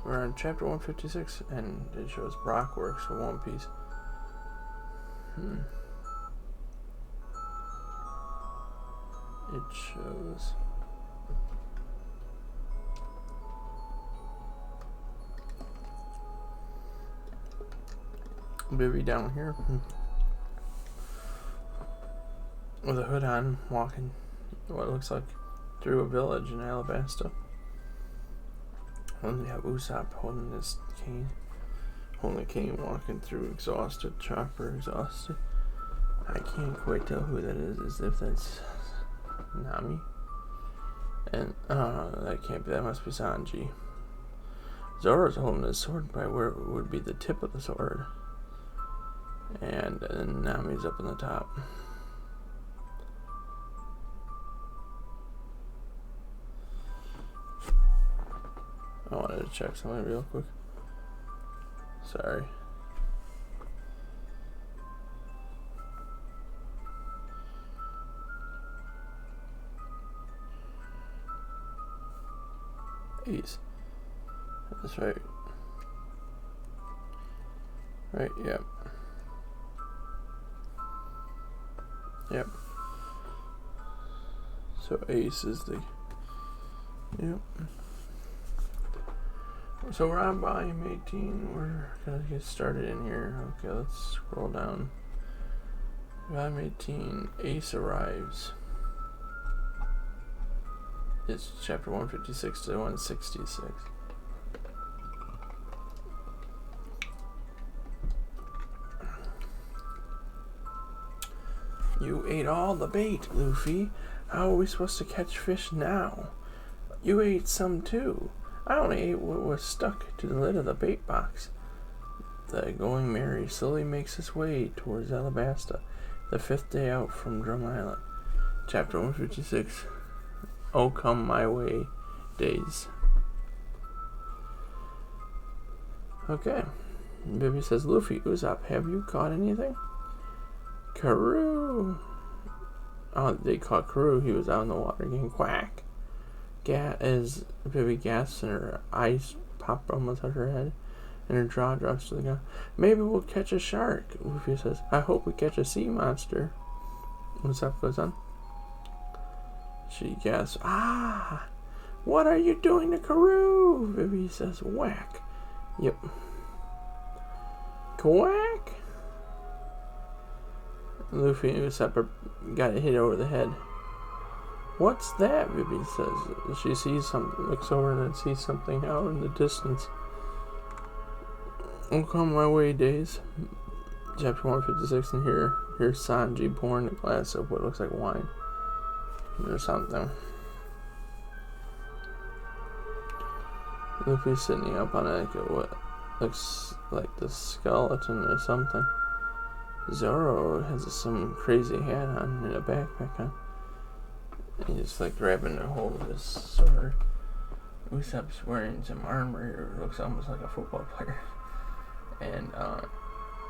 We're on chapter 156, and it shows Brock works for One Piece. It shows... Vivi down here with a hood on, walking what looks like through a village in Alabasta. And we have Usopp holding this cane, walking through exhausted, Chopper exhausted. I can't quite tell who that is, as if that's Nami. And that can't be, that must be Sanji. Zoro's holding his sword by where it would be the tip of the sword. And then Nami's up on the top. I wanted to check something real quick. Sorry. Ace. That's right. Right, yep. Yep. So Ace is the... Yep. So we're on volume 18. We're gonna get started in here. Okay, let's scroll down. Volume 18. Ace arrives. It's chapter 156 to 166. You ate all the bait, Luffy. How are we supposed to catch fish now? You ate some too. I only ate what was stuck to the lid of the bait box. The Going Merry slowly makes its way towards Alabasta, the 5th day out from Drum Island. Chapter 156. Oh, come my way days. Okay. Vivi says, Luffy, Usopp, have you caught anything? Karoo! Oh, they caught Karoo. He was out in the water getting quack. As Vivi gasps and her eyes pop almost out her head and her jaw drops to the ground. Maybe we'll catch a shark, Luffy says. I hope we catch a sea monster. Usopp goes on. She gasps, ah! What are you doing to Karoo? Vivi says, whack. Yep. Quack! Luffy and Usopp got hit over the head. What's that? Vivi says. She sees something, looks over and then sees something out in the distance. Oh, come my way days. Chapter 156, and here's Sanji pouring a glass of what looks like wine. Or something. Luffy's sitting up on what looks like the skeleton or something. Zoro has some crazy hat on and a backpack on. He's like grabbing a hold of his sword. Usopp's wearing some armor. It looks almost like a football player. And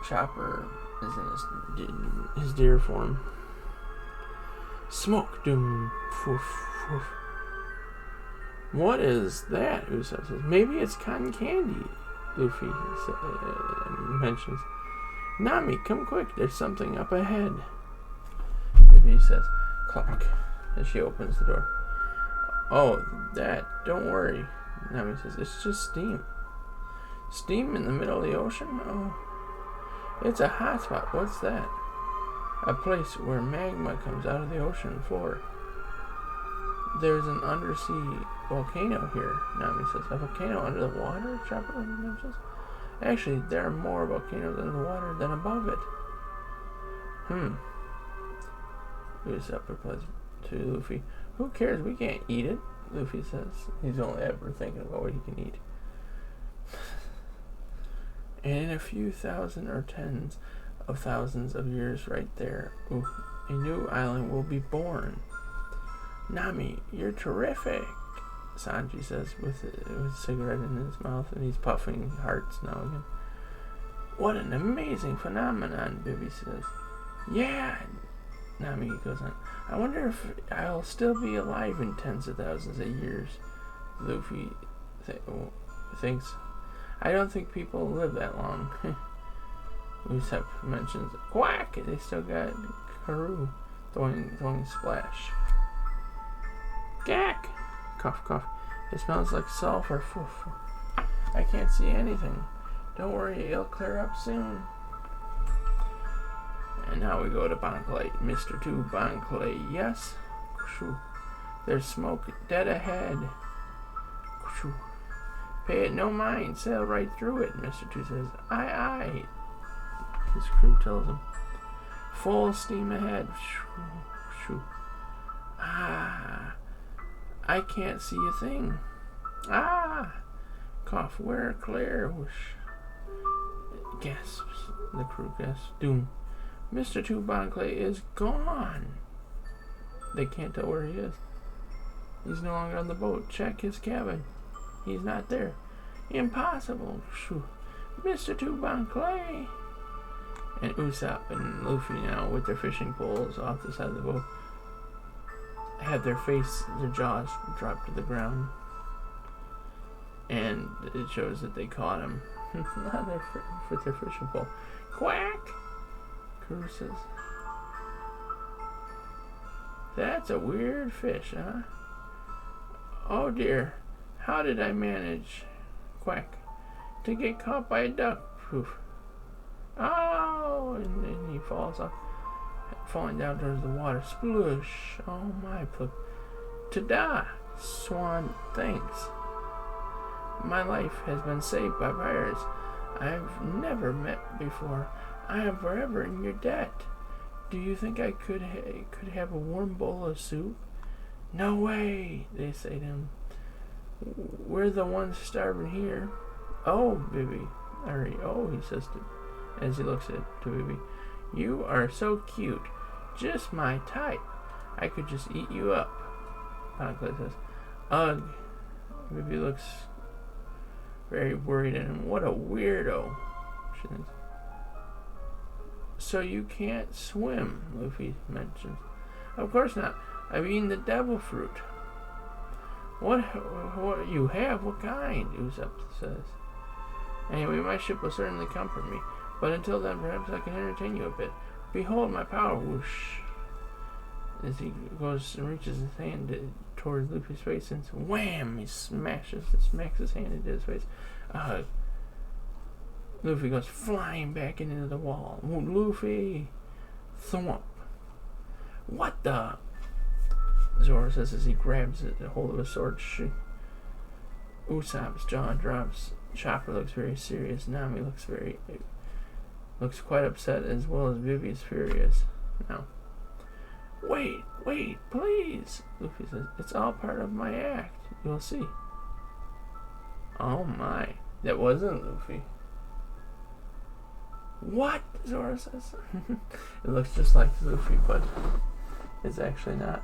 Chopper is in his deer form. Smoke, doom, foof, foof. What is that? Usopp says. Maybe it's cotton candy, Luffy mentions. Nami, come quick. There's something up ahead. Luffy says, cluck, as she opens the door. Oh, that. Don't worry. Nami says, it's just steam. Steam in the middle of the ocean? Oh, it's a hot spot. What's that? A place where magma comes out of the ocean floor. There's an undersea volcano here, Nami says. A volcano under the water? Chopper mentions. Actually, there are more volcanoes under the water than above it. Usopp replies to Luffy. Who cares? We can't eat it, Luffy says. He's only ever thinking about what he can eat. And in a few thousand or tens of thousands of years right there, a new island will be born. Nami, you're terrific, Sanji says with a cigarette in his mouth, and he's puffing hearts now again. What an amazing phenomenon, Vivi says. Yeah, Nami goes on. I wonder if I'll still be alive in tens of thousands of years, Luffy thinks. I don't think people live that long. Usopp mentions quack. They still got Karoo throwing splash. Gack! Cough, cough. It smells like sulfur. I can't see anything. Don't worry, it'll clear up soon. And now we go to Bankley. Mr. 2 Bankley, yes? There's smoke dead ahead. Pay it no mind, sail right through it, Mr. 2 says. Aye, aye. His crew tells him. Full steam ahead. Ah, I can't see a thing. Ah, cough, we're clear. Whoosh. Gasps. The crew gasps. Doom. Mr. 2 Bankley is gone. They can't tell where he is. He's no longer on the boat. Check his cabin. He's not there. Impossible. Shoo. Mr. 2 Bankley. And Usopp and Luffy now with their fishing poles off the side of the boat have their jaws dropped to the ground. And it shows that they caught him with their fishing pole. Quack! Karoo says, that's a weird fish, huh? Oh dear, how did I manage, quack, to get caught by a duck? Poof. Oh, and then he falls off, falling down towards the water. Sploosh. Oh my, poop. Ta-da! Swan, thanks. My life has been saved by pirates I've never met before. I am forever in your debt. Do you think I could have a warm bowl of soup? No way, they say to him. We're the ones starving here. Oh, Bibi. He says as he looks to Bibi. You are so cute. Just my type. I could just eat you up. Bankley says. Ugh. Bibi looks very worried at him. What a weirdo. She thinks. So you can't swim, Luffy mentions. Of course not. I've eaten the devil fruit. What you have? What kind? Usopp says. Anyway, my ship will certainly comfort me. But until then, perhaps I can entertain you a bit. Behold my power, whoosh. As he goes and reaches his hand towards Luffy's face, and wham! He smacks his hand into his face. Luffy goes flying back into the wall. Luffy! Thwomp. What the? Zoro says as he grabs a hold of his sword. Usopp's jaw drops. Chopper looks very serious. Nami looks quite upset, as well as Vivi is furious. Now, wait, please, Luffy says. It's all part of my act. You'll see. Oh my. That wasn't Luffy. What? Zoro says. It looks just like Luffy, but it's actually not.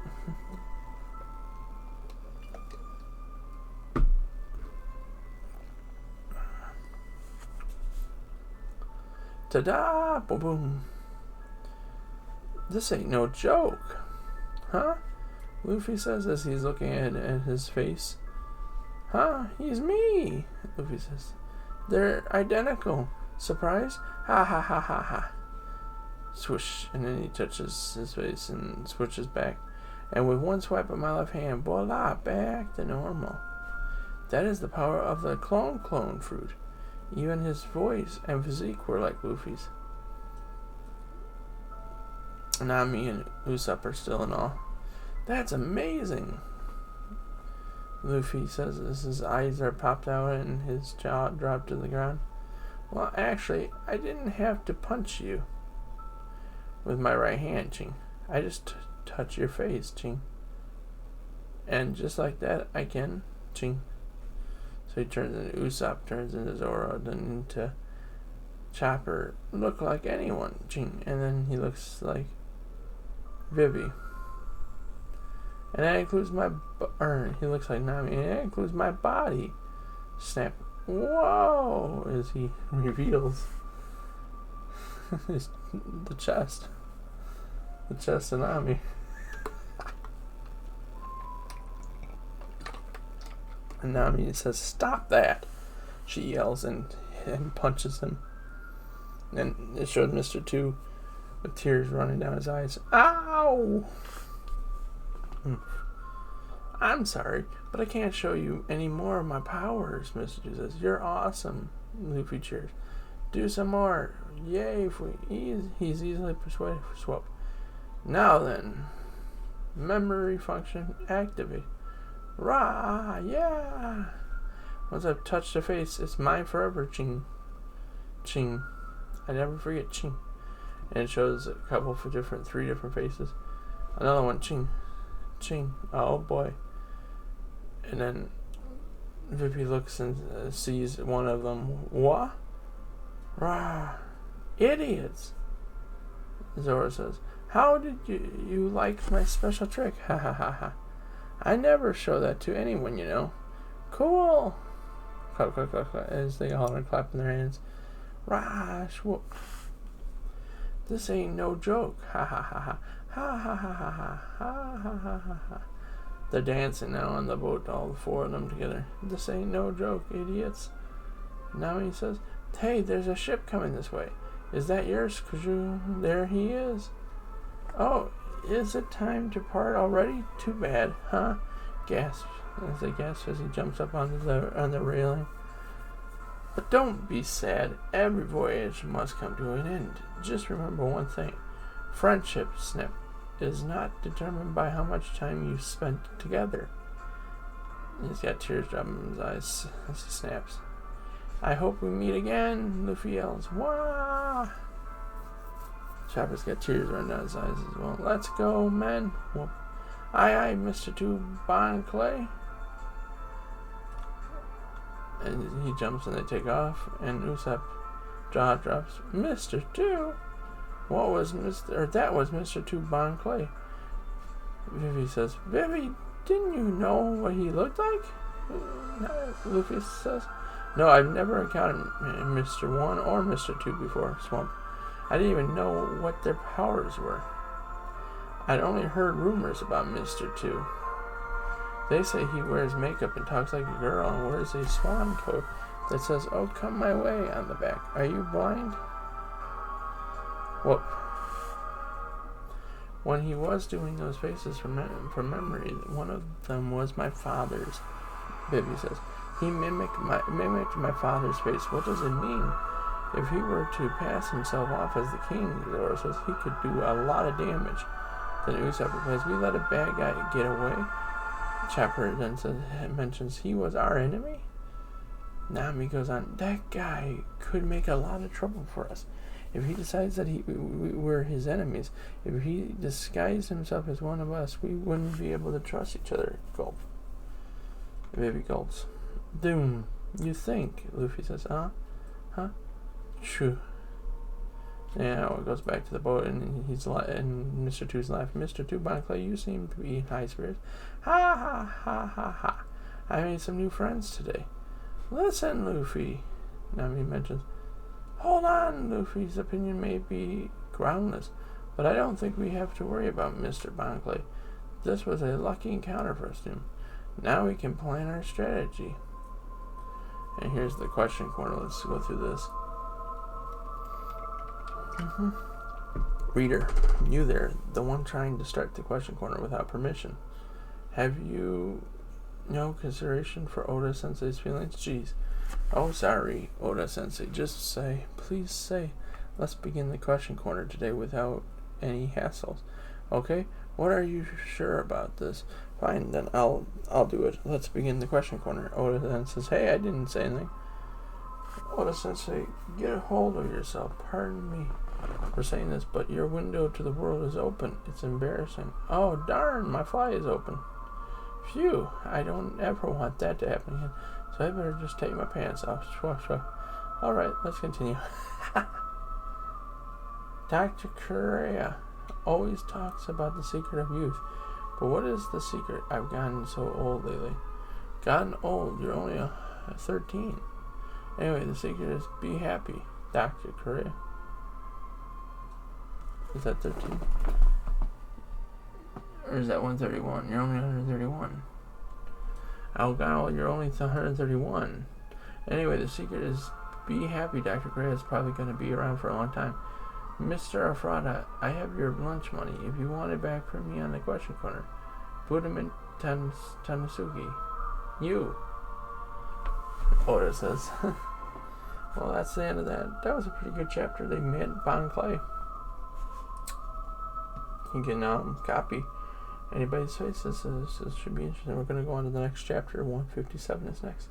Ta-da! Boom, boom. This ain't no joke. Huh? Luffy says as he's looking at his face. Huh? He's me, Luffy says. They're identical. Surprise? Ha ha ha ha ha. Swoosh. And then he touches his face and switches back. And with one swipe of my left hand, voila, back to normal. That is the power of the clone fruit. Even his voice and physique were like Luffy's. Nami and Usopp are still in awe. That's amazing, Luffy says as his eyes are popped out and his jaw dropped to the ground. Well, actually, I didn't have to punch you with my right hand, Ching. I just touch your face, Ching. And just like that, I can, Ching. So he turns into Usopp, turns into Zoro, then into Chopper. Look like anyone, Ching. And then he looks like Vivi. And that includes he looks like Nami. And that includes my body. Snap. Whoa! As he reveals the chest. The chest of Nami. And Nami says, stop that. she yells and punches him. And it showed Mr. 2 with tears running down his eyes. Ow! I'm sorry, but I can't show you any more of my powers, Mr. 2 says. You're awesome. Luffy cheers. Do some more. Yay, he's easily persuaded for swap. Now then, memory function activate. Rah, yeah. Once I've touched the face, it's mine forever, Ching. Ching. I never forget Ching. And it shows a couple for three different faces. Another one, Ching. Ching. Oh boy. And then Vivi looks and sees one of them. What? Rah. Idiots. Zoro says, how did you like my special trick? Ha ha ha ha. I never show that to anyone, you know. Cool. Clap, clap, clap, clap, as they all are clapping their hands. Rash, whoop. This ain't no joke. Ha ha ha ha. Ha ha ha ha ha. Ha ha ha ha ha. They're dancing now on the boat, all the four of them together. This ain't no joke, idiots. Now he says, hey, there's a ship coming this way. Is that yours? There he is. Oh, is it time to part already? Too bad, huh? Gasps as they gasp as he jumps up on the railing. But don't be sad. Every voyage must come to an end. Just remember one thing. Friendship, Snip, is not determined by how much time you've spent together. He's got tears dropping in his eyes as he snaps. I hope we meet again, Luffy yells. Wah! Chopper's got tears running down his eyes as well. Let's go, men. Whoop. Aye, aye, Mr. 2 Bon Clay. And he jumps and they take off, and Usopp jaw drops. Mr. 2? That was Mr. 2 Bon Clay. Vivi says, Vivi, didn't you know what he looked like? Luffy says, no, I've never encountered Mr. 1 or Mr. 2 before, Swamp. I didn't even know what their powers were. I'd only heard rumors about Mr. 2. They say he wears makeup and talks like a girl and wears a swan coat that says, oh, come my way on the back. Are you blind? Whoop. When he was doing those faces from memory, one of them was my father's, Vivi says. He mimicked my father's face. What does it mean? If he were to pass himself off as the king, Zoro says, he could do a lot of damage. Then Usopp replies, we let a bad guy get away. Chopper then mentions he was our enemy. Nami goes on, that guy could make a lot of trouble for us. If he decides that we're his enemies, if he disguised himself as one of us, we wouldn't be able to trust each other. Gulp. Baby gulps. Doom, you think? Luffy says, huh? True. Now it goes back to the boat, and and Mr. 2's laughing. Mr. 2 Bon Clay, you seem to be in high spirits. Ha ha ha ha ha. I made some new friends today. Listen, Luffy, Nami mentions. Hold on, Luffy's opinion may be groundless, but I don't think we have to worry about Mr. Bon Clay. This was a lucky encounter for us, Doom. Now we can plan our strategy. And here's the question corner. Let's go through this. Reader, you there, the one trying to start the question corner without permission. Have you no consideration for Oda Sensei's feelings? Jeez. Oh, sorry, Oda Sensei. Just say, please say, let's begin the question corner today without any hassles. Okay? What are you sure about this? Fine, then I'll do it. Let's begin the question corner. Oda then says, hey, I didn't say anything. Oda Sensei, get a hold of yourself. Pardon me for saying this, but your window to the world is open. It's embarrassing. Oh, darn, my fly is open. Phew, I don't ever want that to happen again, so I better just take my pants off. Alright, let's continue. Dr. Kureha always talks about the secret of youth, but what is the secret? I've gotten so old lately. Gotten old? You're only 13. Anyway, the secret is be happy, Dr. Kureha. Is that 13? Or is that 131? You're only 131. Algal, you're only 131. Anyway, the secret is be happy. Dr. Gray is probably going to be around for a long time. Mr. Afrada, I have your lunch money. If you want it back from me on the question corner, Budaman Tamasugi. You. Oda says. Well, that's the end of that. That was a pretty good chapter. They met Bon Clay. You can copy anybody's face. This should be interesting. We're going to go on to the next chapter. 157 is next.